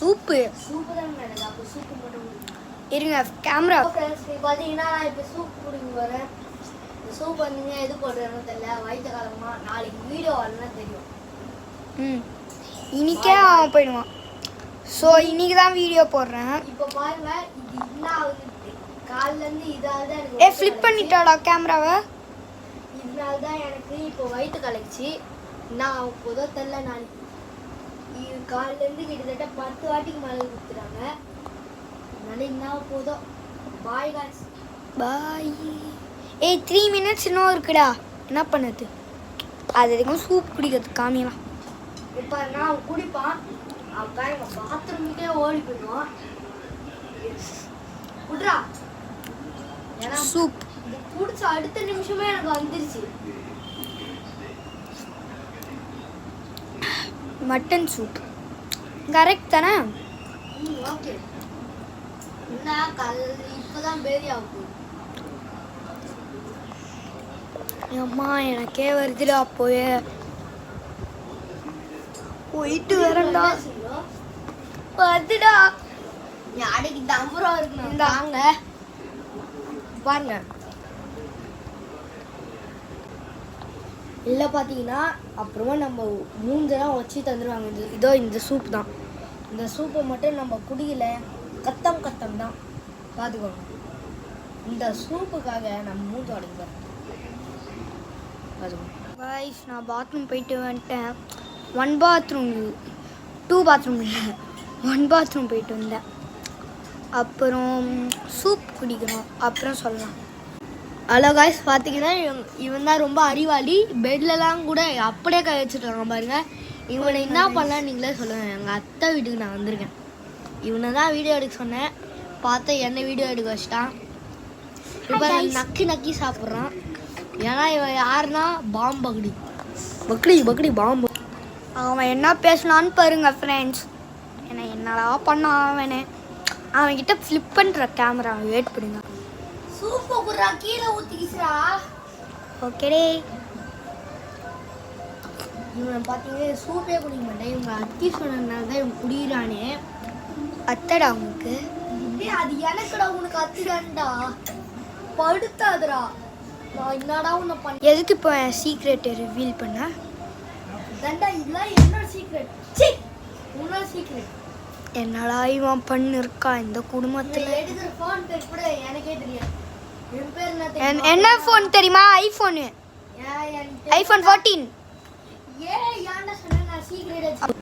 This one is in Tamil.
சூப்பு தான் எனக்கு அப்போ சூப்பு மட்டும் இருங்க கேமரா. பார்த்தீங்கன்னா நான் இப்போ சூப் குடிக்க போகிறேன். இந்த சூப் வந்து எது போடுறேன்னு தெரியல. வயிற்று காலமாக நாளைக்கு வீடியோ வரலன்னா தெரியும். இன்னைக்கே அவன் போயிடுவான். ஸோ இன்னைக்கு தான் வீடியோ போடுறேன். இப்போ பாருங்க, இது என்ன ஆகுது, காலிலேருந்து இதால் தான் எனக்கு ஃப்ளிப் பண்ணிட்டாடா கேமராவை. இதனால தான் எனக்கு இப்போ வயிற்று கலைச்சி நான் போதோ தெரில. நாளைக்கு இது காலிலேருந்து கிட்டத்தட்ட 10 வாட்டிக்கு மேலே கொடுத்துறாங்க. அதனால என்ன போதோ. பாய் காய்ஸ், பாய். 3 minutes இன்னும் இருக்குடா. என்ன பண்ணுது? அது வரைக்கும் சூப் குடிக்கிறது காமிக்கலாம். இப்போ நான் குடிப்பான். அவன் எங்கள் பாத்ரூமுக்கே ஓடி போயிடுவான். குட்ரா, ஏன்னா சூப் இது குடிச்ச அடுத்த நிமிஷமே எனக்கு வந்துருச்சு. மட்டன் சூப் கரெக்ட் தானே? ஓகே. என்ன இப்போதான் பேதி ஆகும். அம்மா எனக்கே வருதுடா. போயிட்டு வரேன்டா. வருதுடா. அன்னைக்கு தம்பரம் இருக்கு. தாங்க பாருங்க. இல்லை பார்த்தீங்கன்னா அப்புறமா நம்ம மூஞ்செல்லாம் வச்சு தந்துடுவாங்க. இதோ இந்த சூப் தான். இந்த சூப்பை மட்டும் நம்ம குடிக்கல, கத்தம் தான் பார்த்துக்கோங்க. இந்த சூப்புக்காக நம்ம மூஞ்சு உடைப்போம். காய்ஸ், நான் பாத்ரூம் போயிட்டு வந்துட்டேன். 1 பாத்ரூம் 2 பாத்ரூம் இல்லை, 1 பாத்ரூம் போயிட்டு வந்தேன். அப்புறம் சூப் குடிக்கணும், அப்புறம் சொல்லலாம். ஹலோ காய்ஸ், பார்த்தீங்கன்னா இவன் தான் ரொம்ப அறிவாளி. பெட்லலாம் கூட அப்படியே கை வச்சுருக்காங்க பாருங்க. இவனை என்ன பண்ணலாம் நீங்களே சொல்லுங்கள். எங்கள் அத்தை வீட்டுக்கு நான் வந்திருக்கேன். இவனை தான் வீடியோ எடுக்க சொன்னேன். பார்த்து என்ன வீடியோ எடுக்க வச்சிட்டான். இப்போ நக்கி சாப்பிட்றான். ஏன்னா இவன் யாருன்னா பாம்பு பக்கடி பாம்பு. அவன் என்ன பேசலான்னு பாருங்க ஃப்ரெண்ட்ஸ். என்னடா பண்ணான் அவன்கிட்ட ஃப்ளிப் பண்ணுற கேமரா. வெயிட் பண்ணுங்க. சூப்பர் குர்ரா, கீழே ஊற்றிக்கிச்சுரா. ஓகேடே. இவன் பார்த்தீங்கன்னா சூப்பே குடிக்க மாட்டேன். இவங்க அத்தி சொன்னதுனால தான் இவன் குடிக்கிறானே. அத்தடா உனக்கு? அது எனக்குடா, உனக்கு அத்திடான்டா. படுத்தாதுடா. நான் என்னடா உன்னை பண்ண. எதுக்கு இப்போ என் சீக்ரெட்டை ரிவீல் பண்ண? தண்டா, இதெல்லாம் என்னோட சீக்ரெட். உன்னோட சீக்ரெட். என்னடா இவன் பண்ணிருக்கா இந்த குடும்பத்தில்? எடுக்கிற ஃபோன் பேர் கூட எனக்கே தெரியாது. என் பேர் என்ன ஃபோன் தெரியுமா? ஐஃபோன் 14. ஏன்டா சொன்ன நான் சீக்ரெட்